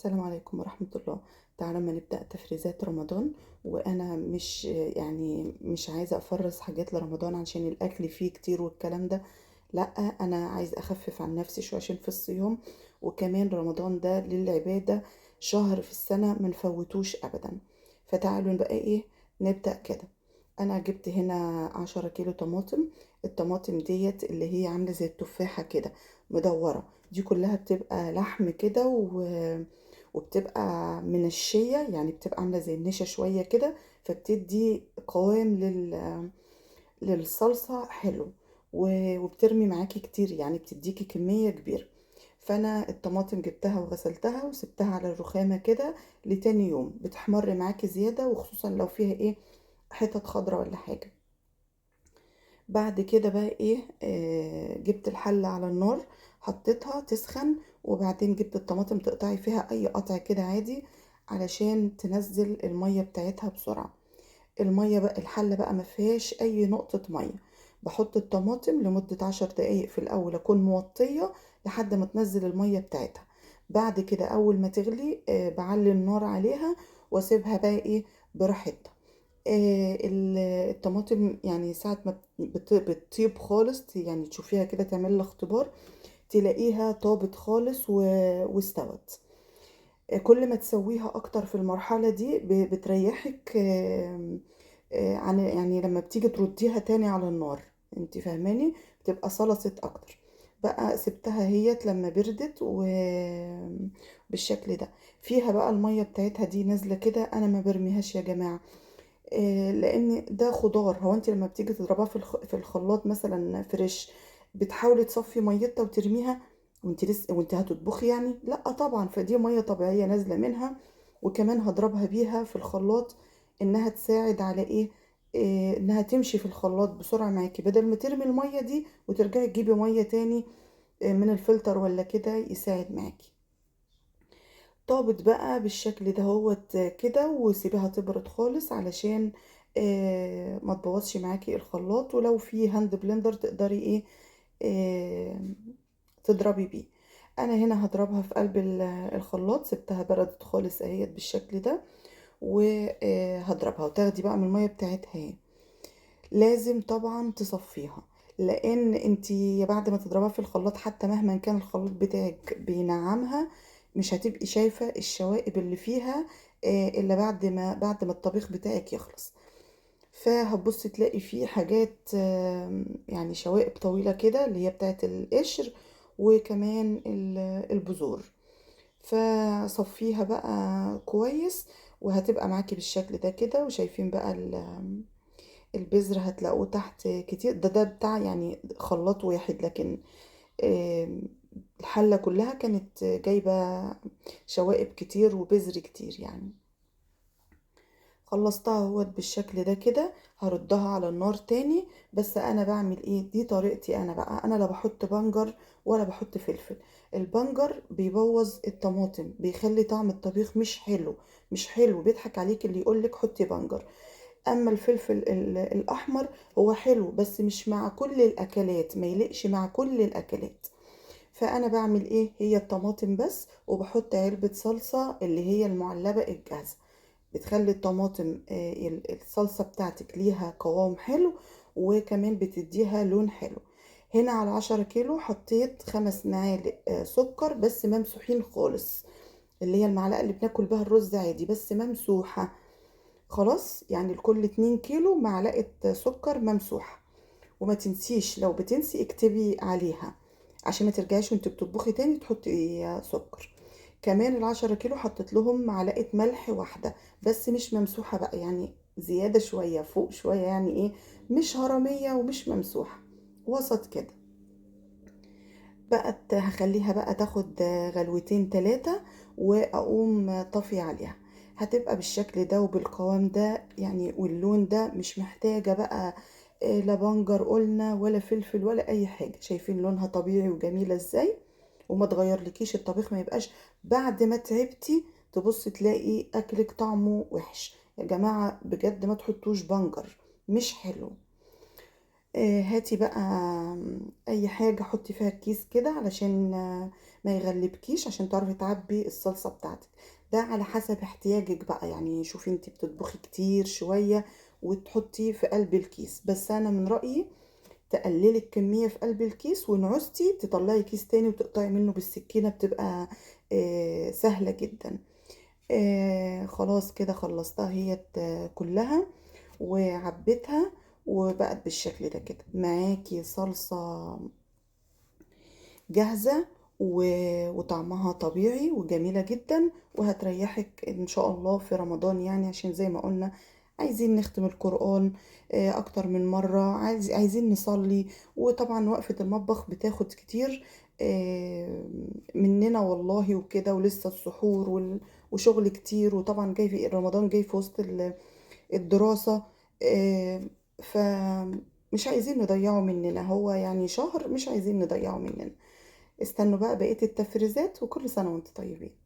السلام عليكم ورحمة الله. تعالوا أما نبدأ تفريزات رمضان. وأنا مش عايزة أفرز حاجات لرمضان عشان الأكل فيه كتير والكلام ده. لأ، أنا عايزة أخفف عن نفسي شوية عشان في الصيام. وكمان رمضان ده للعبادة، شهر في السنة منفوتوش أبدا. فتعالوا بقى إيه، نبدأ كده. أنا جبت هنا 10 كيلو طماطم. الطماطم ديت اللي هي عاملة زي التفاحة كده، مدورة. دي كلها بتبقى لحم كده وبتبقى منشية، يعني بتبقى عاملة زي النشا شوية كده. فبتدي قوام للصلصة حلو. وبترمي معاكي كتير، يعني بتديكي كمية كبيرة. فانا الطماطم جبتها وغسلتها وسبتها على الرخامة كده لتاني يوم، بتحمر معاكي زيادة، وخصوصا لو فيها ايه، حتت خضرة ولا حاجة. بعد كده بقى ايه، جبت الحلة على النار، حطيتها تسخن. وبعدين جبت الطماطم تقطعي فيها اي قطع كده عادي، علشان تنزل المية بتاعتها بسرعة. المية بقى، الحلة بقى ما فيهاش اي نقطة مية. بحط الطماطم لمدة 10 دقايق في الاول، اكون موطية لحد ما تنزل المية بتاعتها. بعد كده اول ما تغلي بعلي النار عليها، واسيبها بقى ايه، براحتها. الطماطم يعني ساعة ما بتطيب خالص، يعني تشوفيها كده، تعمل لها اختبار، تلاقيها طابت خالص واستوت. كل ما تسويها اكتر في المرحلة دي بتريحك، عن يعني لما بتيجي ترديها تاني على النار. انت فاهماني؟ بتبقى صلصت اكتر. بقى سبتها هيت لما بردت بالشكل ده. فيها بقى المية بتاعتها دي نازلة كده، انا ما برميهاش يا جماعة. لان ده خضار. هو انت لما بتيجي تضربها في الخلاط مثلا فريش، بتحاولي تصفي ميتها وترميها وانت لسه وانت هتطبخي؟ يعني لا طبعا. فدي ميه طبيعيه نازله منها، وكمان هضربها بيها في الخلاط، انها تساعد على ايه، انها تمشي في الخلاط بسرعه معاكي، بدل ما ترمي الميه دي وترجعي تجيبي ميه تاني من الفلتر ولا كده، يساعد معاكي. طابت بقى بالشكل ده هوت كده، وسيبيها تبرد خالص علشان ما تبوظش معاكي الخلاط. ولو في هاند بلندر تقدري ايه، آه تضربي بيه. انا هنا هضربها في قلب الخلاط. سبتها بردت خالص اهيت بالشكل ده، وهضربها وتاخدي بقى من المية بتاعتها اهي. لازم طبعا تصفيها، لان انتي بعد ما تضربها في الخلاط، حتى مهما كان الخلاط بتاعك بينعمها، مش هتبقي شايفة الشوائب اللي فيها الا بعد ما الطبيخ بتاعك يخلص. فهتبصي تلاقي فيه حاجات، يعني شوائب طويلة كده، اللي هي بتاعت القشر، وكمان البذور. فصفيها بقى كويس، وهتبقى معاكي بالشكل ده كده. وشايفين بقى البذر هتلاقوه تحت كتير. ده بتاع يعني خلاط واحد، لكن آم، الحلة كلها كانت جايبة شوائب كتير وبذر كتير يعني. خلصتها اهوت بالشكل ده كده. هردها على النار تاني. بس انا بعمل ايه، دي طريقتي انا بقى. انا لا بحط بنجر ولا بحط فلفل. البنجر بيبوظ الطماطم، بيخلي طعم الطبيخ مش حلو. مش حلو، بيضحك عليك اللي يقولك حطي بنجر. اما الفلفل الاحمر هو حلو، بس مش مع كل الاكلات، ما يليقش مع كل الاكلات. فانا بعمل ايه، هي الطماطم بس، وبحط علبة صلصة اللي هي المعلبة الجاهزة. بتخلي الطماطم الصلصة بتاعتك ليها قوام حلو، وكمان بتديها لون حلو. هنا على 10 كيلو حطيت 5 معالق سكر، بس ممسوحين خالص، اللي هي المعلقة اللي بناكل بها الرز عادي، بس ممسوحة. خلاص، يعني لكل 2 كيلو معلقة سكر ممسوحة. وما تنسيش، لو بتنسي اكتبي عليها، عشان ما ترجعيش وانت بتطبخي تاني تحطي سكر. كمان ال10 كيلو حطيت لهم معلقة ملح واحدة، بس مش ممسوحة بقى، يعني زيادة شوية فوق شوية، يعني ايه، مش هرمية ومش ممسوحة، وسط كده. بقت هخليها بقى تاخد غلوتين 3، واقوم طافية عليها. هتبقى بالشكل ده وبالقوام ده يعني، واللون ده. مش محتاجة بقى لا بنجر قلنا ولا فلفل ولا اي حاجة. شايفين لونها طبيعي وجميلة ازاي؟ وما تغيرلكيش الطبيخ، ما يبقاش بعد ما تعبتي تبص تلاقي اكلك طعمه وحش. يا جماعة بجد ما تحطوش بنجر، مش حلو. هاتي بقى اي حاجة حطي فيها الكيس كده، علشان ما يغلبكيش عشان تعرفي تعبّي الصلصة بتاعتِك، ده على حسب احتياجِك بقى، يعني شوفي أنتِ بتطبخي كتير شوية وتحطيه في قلب الكيس، بس أنا من رأيي تقللي الكمية في قلب الكيس، وإن عوزتِ تطلّعي كيس تاني وتقطعي منه بالسكينة بتبقى سهلة جدًا. خلاص كده خلّصتها أهيّة كلّها وعبيتها وبقت بالشكل ده كده، معاكِ صلصة جاهزة وطعمها طبيعي وجميلة جدًا، وهتريّحِك إن شاء الله في رمضان يعني عشان زي ما قُلنا عايزين نختم القرآن أكتر من مرّة، عايزين نصلّي، وطبعًا وقفة المطبخ بتاخد كتير مننا والله وكده، ولسه السحور وشغل كتير، وطبعًا جاي في رمضان جاي في وسط الدراسة، فمش عايزين نضيّعه مننا، هو يعني شهر مش عايزين نضيّعه مننا. استنوا بقى بقية التفريزات وكل سنة وأنتم طيبين.